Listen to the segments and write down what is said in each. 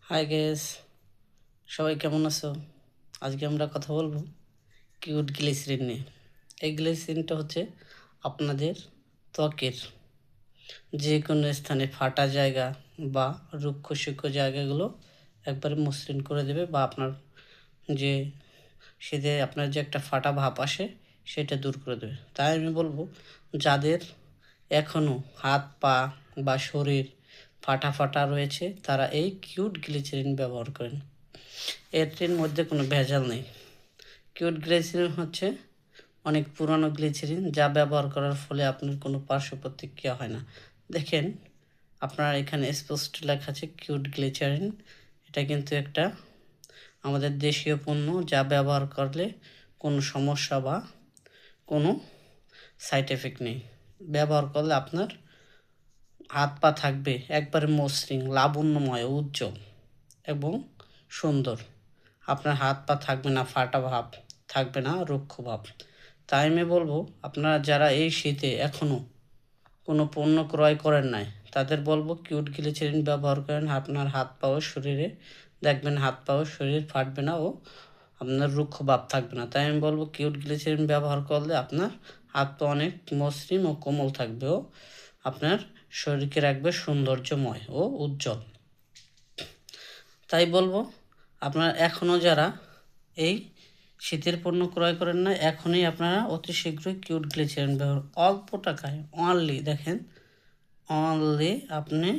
High guess, সবাই কেমন আছো? আজকে আমরা কথা বলবো কিউট গ্লিসারিন নিয়ে। এই গ্লিসারিনটা হচ্ছে আপনাদের ত্বকের যে কোনো স্থানে ফাটা জায়গা বা রুক্ষ সূক্ষ্ম জায়গাগুলো একবারে মসৃণ করে দেবে, বা আপনার যে সেতে আপনার যে একটা ফাটা ভাব আসে সেটা দূর করে দেবে। তাই আমি বলবো, যাদের এখনও হাত পা বা শরীর ফাটা ফাটা রয়েছে তারা এই কিউট গ্লিসারিন ব্যবহার করেন। এর মধ্যে কোনো ভেজাল নেই। কিউট গ্লিসারিন হচ্ছে অনেক পুরানো গ্লিসারিন, যা ব্যবহার করার ফলে আপনার কোনো পার্শ্ব প্রতিক্রিয়া হয় না। দেখেন, আপনার এখানে স্পষ্ট লেখা আছে কিউট গ্লিসারিন। এটা কিন্তু একটা আমাদের দেশীয় পণ্য, যা ব্যবহার করলে কোনো সমস্যা বা কোনো সাইড এফেক্ট নেই। ব্যবহার করলে আপনার হাত পা থাকবে একবারে মসৃণ, লাবণ্যময়, উজ্জ্বল এবং সুন্দর। আপনার হাত পা থাকবে না ফাটা ভাব, থাকবে না রুক্ষ ভাব। তাই আমি বলবো, আপনারা যারা এই শীতে এখনও কোনো পণ্য ক্রয় করেন নাই তাদের বলবো কিউট গ্লিসারিন ব্যবহার করেন। আপনার হাত পা ও শরীরে দেখবেন হাত পা ও শরীর ফাটবে না ও আপনার রুক্ষ ভাব থাকবে না। তাই আমি বলবো কিউট গ্লিসারিন ব্যবহার করলে আপনার হাত পা অনেক মসৃণ ও কোমল থাকবে ও আপনার শরীরকে রাখবে সৌন্দর্যময় ও উজ্জ্বল। তাই বলবো, আপনারা এখনও যারা এই শীতের পণ্য ক্রয় করেন না, এখনই আপনারা অতি শীঘ্রই কিউট গ্লিসারিন ব্যবহার, অল্প টাকায় অনলি, দেখেন, অনলি আপনি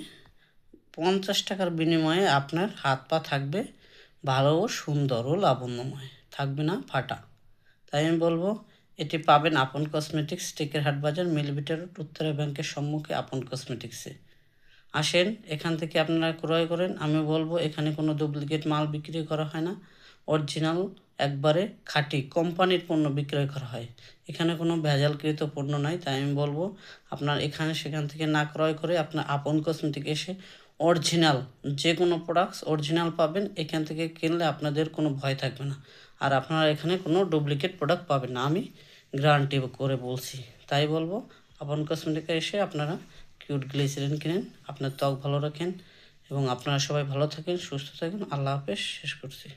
50 টাকার বিনিময়ে আপনার হাত পা থাকবে ভালো ও সুন্দর ও লাবণ্যময়, থাকবে না ফাটা। তাই আমি বলবো, এটি পাবেন আপন কসমেটিক্স, টেকেরহাট বাজার, মিলভিটা রোড, উত্তরা ব্যাংকের সম্মুখে আপন কসমেটিক্সে। আসেন, এখান থেকে আপনারা ক্রয় করেন। আমি বলবো, এখানে কোনো ডুপ্লিকেট মাল বিক্রি করা হয় না, অরিজিনাল একবারে খাঁটি কোম্পানির পণ্য বিক্রয় করা হয়। এখানে কোনো ভেজালকৃত পণ্য নাই। তাই আমি বলবো, আপনার এখানে সেখান থেকে না ক্রয় করে আপনার আপন কসমেটিক এসে অরিজিনাল যে কোনো প্রোডাক্টস অরিজিনাল পাবেন। এখান থেকে কিনলে আপনাদের কোনো ভয় থাকবে না, আর আপনারা এখানে কোনো ডুপ্লিকেট প্রোডাক্ট পাবেন না, আমি গ্যারান্টি করে বলছি। তাই বলবো, আপন কসমেটিকে এসে আপনারা কিউট গ্লিসারিন কিনেন, আপনার ত্বক ভালো রাখেন এবং আপনারা সবাই ভালো থাকেন, সুস্থ থাকেন। আল্লাহ হাফেজ। শেষ করছি।